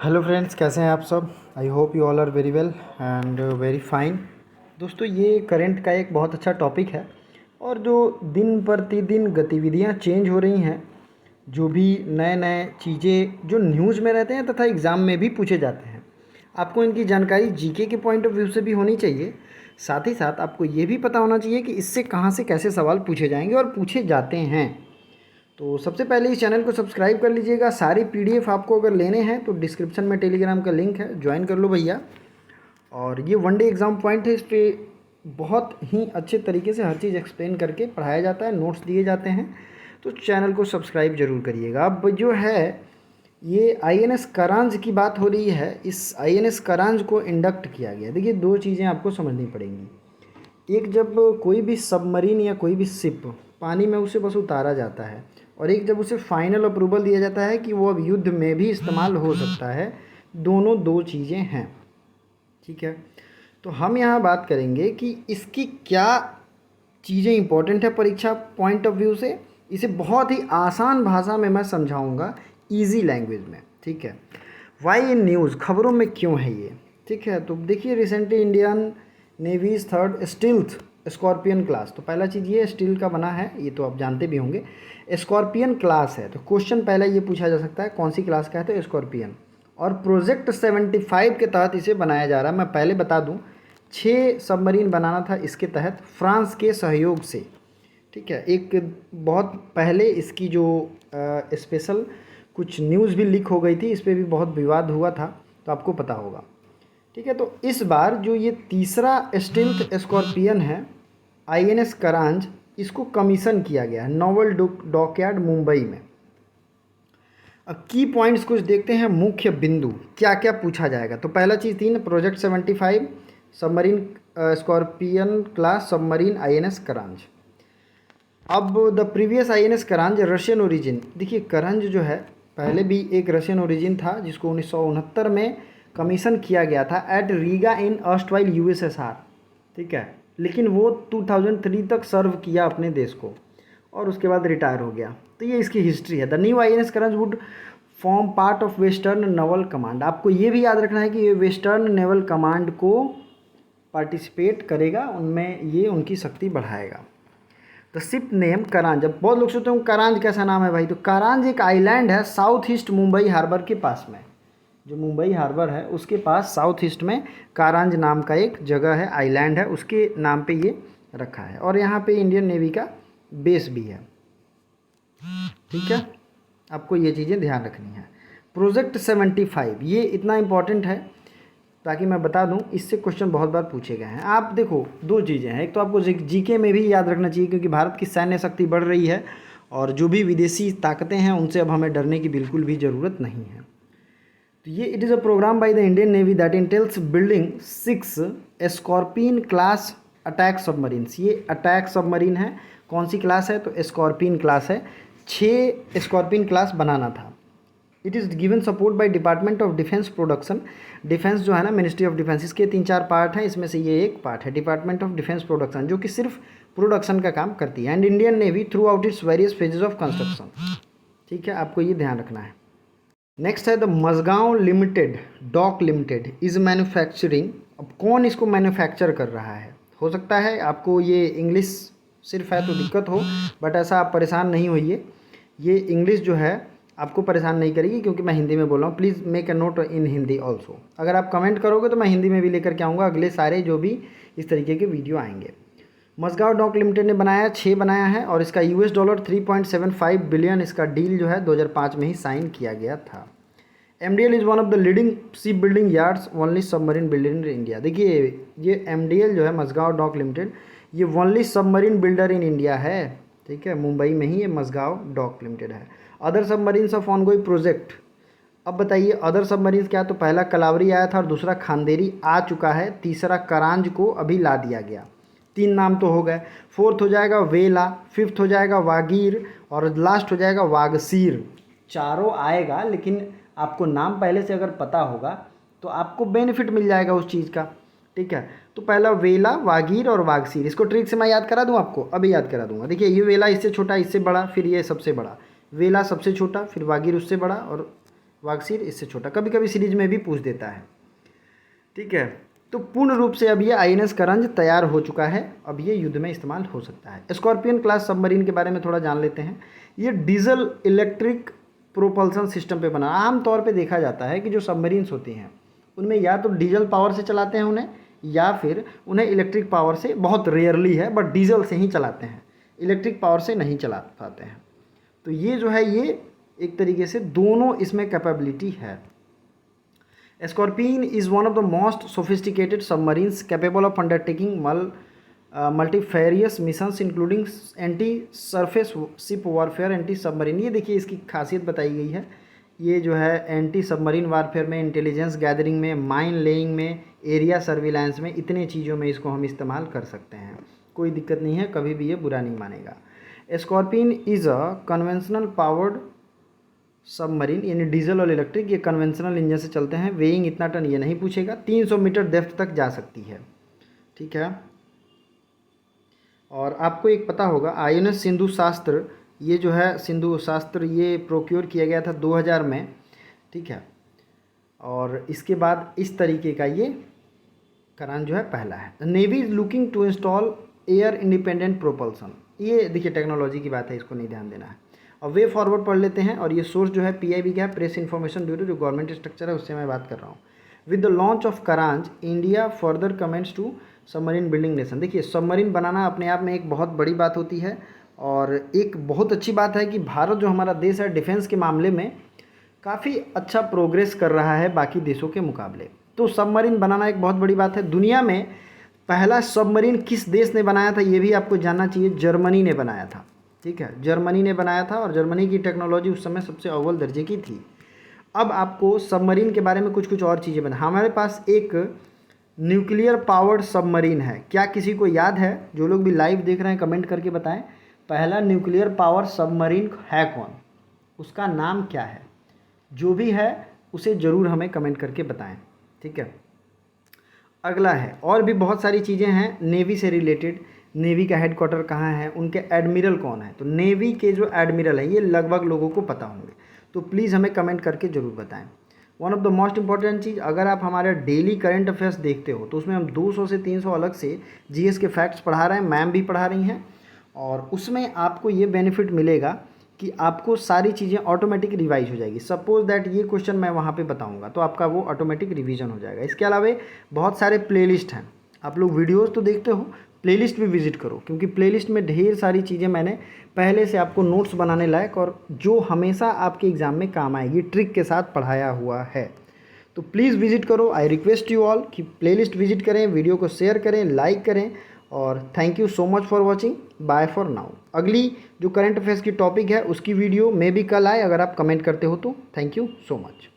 Hello friends, कैसे हैं आप सब। I hope you all are very well and very fine. दोस्तों, ये करंट का एक बहुत अच्छा टॉपिक है और जो दिन प्रतिदिन गतिविधियां चेंज हो रही हैं, जो भी नए नए चीज़ें जो न्यूज़ में रहते हैं तथा एग्ज़ाम में भी पूछे जाते हैं, आपको इनकी जानकारी जीके के पॉइंट ऑफ व्यू से भी होनी चाहिए। साथ ही साथ आपको ये भी पता होना चाहिए कि इससे कहाँ से कैसे सवाल पूछे जाएंगे और पूछे जाते हैं। तो सबसे पहले इस चैनल को सब्सक्राइब कर लीजिएगा। सारी पीडीएफ आपको अगर लेने हैं तो डिस्क्रिप्शन में टेलीग्राम का लिंक है, ज्वाइन कर लो भैया। और ये वन डे एग्ज़ाम पॉइंट है, इस पर बहुत ही अच्छे तरीके से हर चीज़ एक्सप्लेन करके पढ़ाया जाता है, नोट्स दिए जाते हैं। तो चैनल को सब्सक्राइब जरूर करिएगा। अब जो है ये आईएनएस करांज की बात हो रही है। इस आईएनएस करांज को इंडक्ट किया गया। देखिए, दो चीज़ें आपको समझनी पड़ेंगी। एक, जब कोई भी सबमरीन या कोई भी शिप पानी में उसे बस उतारा जाता है, और एक जब उसे फाइनल अप्रूवल दिया जाता है कि वो अब युद्ध में भी इस्तेमाल हो सकता है। दोनों दो चीज़ें हैं, ठीक है। तो हम यहाँ बात करेंगे कि इसकी क्या चीज़ें इंपॉर्टेंट है परीक्षा पॉइंट ऑफ व्यू से। इसे बहुत ही आसान भाषा में मैं समझाऊंगा, इजी लैंग्वेज में, ठीक है। वाई इन न्यूज़, खबरों में क्यों है ये, ठीक है। तो देखिए, recently Indian navy's third stealth scorpion class, तो पहला चीज़ ये स्टील का बना है, ये तो आप जानते भी होंगे। स्कॉर्पियन क्लास है, तो क्वेश्चन पहला ये पूछा जा सकता है कौन सी क्लास का है, तो स्कॉर्पियन। और प्रोजेक्ट 75 के तहत इसे बनाया जा रहा है। मैं पहले बता दूं, 6 सबमरीन बनाना था इसके तहत फ्रांस के सहयोग से, ठीक है। एक बहुत पहले इसकी जो स्पेशल कुछ न्यूज़ भी लीक हो गई थी, इस पर भी बहुत विवाद हुआ था, तो आपको पता होगा, ठीक है। तो इस बार जो ये तीसरा स्टील्थ स्कॉर्पियन है आईएनएस करांज, इसको कमीशन किया गया है नॉवल डॉकयार्ड मुंबई में। अब की पॉइंट्स कुछ देखते हैं, मुख्य बिंदु क्या क्या पूछा जाएगा। तो पहला चीज़ 3, project 75 submarine Scorpene class submarine INS Karanj. अब the previous INS Karanj Russian origin. देखिए, करांज जो है पहले भी एक रशियन ओरिजिन था, जिसको 1969 में कमीशन किया गया था एट रीगा इन अर्स्टवाइल यूएसएसआर, ठीक है। लेकिन वो 2003 तक सर्व किया अपने देश को और उसके बाद रिटायर हो गया। तो ये इसकी हिस्ट्री है। The new INS करांज would form part of western naval command. आपको ये भी याद रखना है कि ये वेस्टर्न नेवल कमांड को पार्टिसिपेट करेगा, उनमें ये उनकी शक्ति बढ़ाएगा। The ship name करांज। अब बहुत लोग सोचते हैं करांज कैसा नाम है भाई, तो करांज एक आइलैंड है साउथ ईस्ट मुंबई हार्बर के पास में। जो मुंबई हार्बर है उसके पास साउथ ईस्ट में कारांज नाम का एक जगह है, आइलैंड है, उसके नाम पे ये रखा है। और यहाँ पे इंडियन नेवी का बेस भी है, ठीक है। आपको ये चीज़ें ध्यान रखनी है। प्रोजेक्ट 75 ये इतना इम्पॉर्टेंट है ताकि मैं बता दूं, इससे क्वेश्चन बहुत बार पूछे गए हैं। आप देखो, दो चीज़ें हैं। एक तो आपको जीके में भी याद रखना चाहिए, क्योंकि भारत की सैन्य शक्ति बढ़ रही है और जो भी विदेशी ताकतें हैं उनसे अब हमें डरने की बिल्कुल भी ज़रूरत नहीं है। तो ये it is a program by the Indian navy that entails building 6 scorpion class attack submarines. ये अटैक सबमरीन है। कौन सी क्लास है, तो स्कॉर्पियन क्लास है। 6 स्कॉर्पियन क्लास बनाना था। It is given support by department of defence production. Defence जो है ना, मिनिस्ट्री ऑफ डिफेंस, इसके 3-4 पार्ट हैं, इसमें से ये एक पार्ट है डिपार्टमेंट ऑफ डिफेंस प्रोडक्शन, जो कि सिर्फ प्रोडक्शन का काम करती है। And Indian navy through its various phases of construction, ठीक है। आपको ये ध्यान रखना है। नेक्स्ट है the Mazagon limited dock limited is manufacturing. अब कौन इसको मैन्युफैक्चर कर रहा है, हो सकता है आपको ये इंग्लिश सिर्फ है तो दिक्कत हो, बट ऐसा आप परेशान नहीं होइए। ये इंग्लिश जो है आपको परेशान नहीं करेगी, क्योंकि मैं हिंदी में बोल रहा हूँ। Please make a note in Hindi also. अगर आप कमेंट करोगे तो मैं हिंदी में भी लेकर के आऊँगा अगले सारे जो भी इस तरीके के वीडियो आएंगे। मजगांव डॉक लिमिटेड ने बनाया 6 बनाया है, और इसका $US 3.75 बिलियन इसका डील जो है 2005 में ही साइन किया गया था। MDL is one of the leading ship building yards only submarine builder in India. देखिए, ये MDL जो है मजगांव डॉक लिमिटेड, ये only submarine builder in India है, ठीक है। मुंबई में ही ये मजगांव डॉक लिमिटेड है। Other submarines of ongoing project. अब बताइए अदर सबमरीन्स क्या, तो पहला कलावरी आया था और दूसरा खांदेरी आ चुका है, तीसरा करांज को अभी ला दिया गया। 3 नाम तो हो गए। 4th हो जाएगा वेला, 5th हो जाएगा वागीर, और लास्ट हो जाएगा वागसीर। चारों आएगा, लेकिन आपको नाम पहले से अगर पता होगा तो आपको बेनिफिट मिल जाएगा उस चीज़ का, ठीक है। तो पहला वेला, वागीर और वागसीर। इसको ट्रिक से मैं याद करा दूं आपको, अभी याद करा दूंगा। देखिए, ये वेला इससे छोटा, इससे बड़ा, फिर ये सबसे बड़ा। वेला सबसे छोटा, फिर वागीर उससे बड़ा, और वागसीर इससे छोटा, कभी कभी सीरीज में भी पूछ देता है। ठीक है, तो पूर्ण रूप से अब ये INS करंज तैयार हो चुका है, अब ये युद्ध में इस्तेमाल हो सकता है। स्कॉर्पियन क्लास सबमरीन के बारे में थोड़ा जान लेते हैं। ये डीजल इलेक्ट्रिक प्रोपल्सन सिस्टम पे बना। आमतौर पे देखा जाता है कि जो सबमरीन्स होती हैं उनमें या तो डीजल पावर से चलाते हैं उन्हें, या फिर उन्हें इलेक्ट्रिक पावर से, बहुत रेयरली है बट डीजल से ही चलाते हैं, इलेक्ट्रिक पावर से नहीं चला पाते हैं। तो ये जो है ये एक तरीके से दोनों इसमें कैपेबिलिटी है। Scorpion is one of the most sophisticated submarines capable of undertaking multifarious missions including anti surface ship warfare, anti submarine. ये देखिए इसकी खासियत बताई गई है। ये जो है एंटी सबमरीन वारफेयर में, इंटेलिजेंस गैदरिंग में, माइन लेइंग में, एरिया सर्विलांस में, इतने चीज़ों में इसको हम इस्तेमाल कर सकते हैं। कोई दिक्कत नहीं है, कभी भी ये बुरा नहीं मानेगा। Scorpion is a conventional powered submarine, यानी डीजल और इलेक्ट्रिक, ये कन्वेंशनल इंजन से चलते हैं। वेइंग इतना टन ये नहीं पूछेगा। 300 मीटर डेप्थ तक जा सकती है। ठीक है, और आपको एक पता होगा INS सिंधु शास्त्र, ये जो है सिंधु शास्त्र ये प्रोक्योर किया गया था 2000 में। ठीक है, और इसके बाद इस तरीके का ये करान जो है पहला है। Navy is looking to install air independent propulsion. ये देखिए टेक्नोलॉजी की बात है, इसको नहीं ध्यान देना है। और वे फॉरवर्ड पढ़ लेते हैं, और ये सोर्स जो है PIB का है, प्रेस इन्फॉर्मेशन ब्यूरो, जो गवर्नमेंट स्ट्रक्चर है उससे मैं बात कर रहा हूँ। With the launch of Karanj India further comments to submarine building nation. देखिए सबमरीन बनाना अपने आप में एक बहुत बड़ी बात होती है, और एक बहुत अच्छी बात है कि भारत जो हमारा देश है डिफेंस के मामले में काफ़ी अच्छा प्रोग्रेस कर रहा है बाकी देशों के मुकाबले। तो सबमरीन बनाना एक बहुत बड़ी बात है। दुनिया में पहला सबमरीन किस देश ने बनाया था ये भी आपको जानना चाहिए। जर्मनी ने बनाया था। ठीक है, जर्मनी ने बनाया था, और जर्मनी की टेक्नोलॉजी उस समय सबसे अव्वल दर्जे की थी। अब आपको सबमरीन के बारे में कुछ कुछ और चीज़ें बता। हमारे पास एक न्यूक्लियर पावर्ड सबमरीन है। क्या किसी को याद है? जो लोग भी लाइव देख रहे हैं कमेंट करके बताएं, पहला न्यूक्लियर पावर सबमरीन है कौन, उसका नाम क्या है? जो भी है उसे ज़रूर हमें कमेंट करके बताएं। ठीक है, अगला है, और भी बहुत सारी चीज़ें हैं नेवी से रिलेटेड। नेवी का हेडक्वार्टर कहाँ है, उनके एडमिरल कौन है। तो नेवी के जो एडमिरल हैं ये लगभग लोगों को पता होंगे, तो प्लीज़ हमें कमेंट करके ज़रूर बताएं। One of the most important चीज़, अगर आप हमारे डेली करंट अफेयर्स देखते हो तो उसमें हम 200 से 300 अलग से GS के फैक्ट्स पढ़ा रहे हैं, मैम भी पढ़ा रही हैं, और उसमें आपको ये बेनिफिट मिलेगा कि आपको सारी चीज़ें ऑटोमेटिक रिवाइज हो जाएगी। सपोज दैट ये क्वेश्चन मैं वहाँ पे बताऊँगा तो आपका वो ऑटोमेटिक रिवीजन हो जाएगा। इसके अलावा बहुत सारे प्लेलिस्ट हैं, आप लोग वीडियोस तो देखते हो, प्लेलिस्ट भी विजिट करो, क्योंकि प्लेलिस्ट में ढेर सारी चीज़ें मैंने पहले से आपको नोट्स बनाने लायक और जो हमेशा आपके एग्ज़ाम में काम आएगी ट्रिक के साथ पढ़ाया हुआ है। तो प्लीज़ विजिट करो। आई रिक्वेस्ट यू ऑल कि प्लेलिस्ट विजिट करें, वीडियो को शेयर करें, लाइक करें, और thank you so much for watching. Bye for now. अगली जो करंट अफेयर्स की टॉपिक है उसकी वीडियो मे भी कल आए, अगर आप कमेंट करते हो तो। Thank you so much.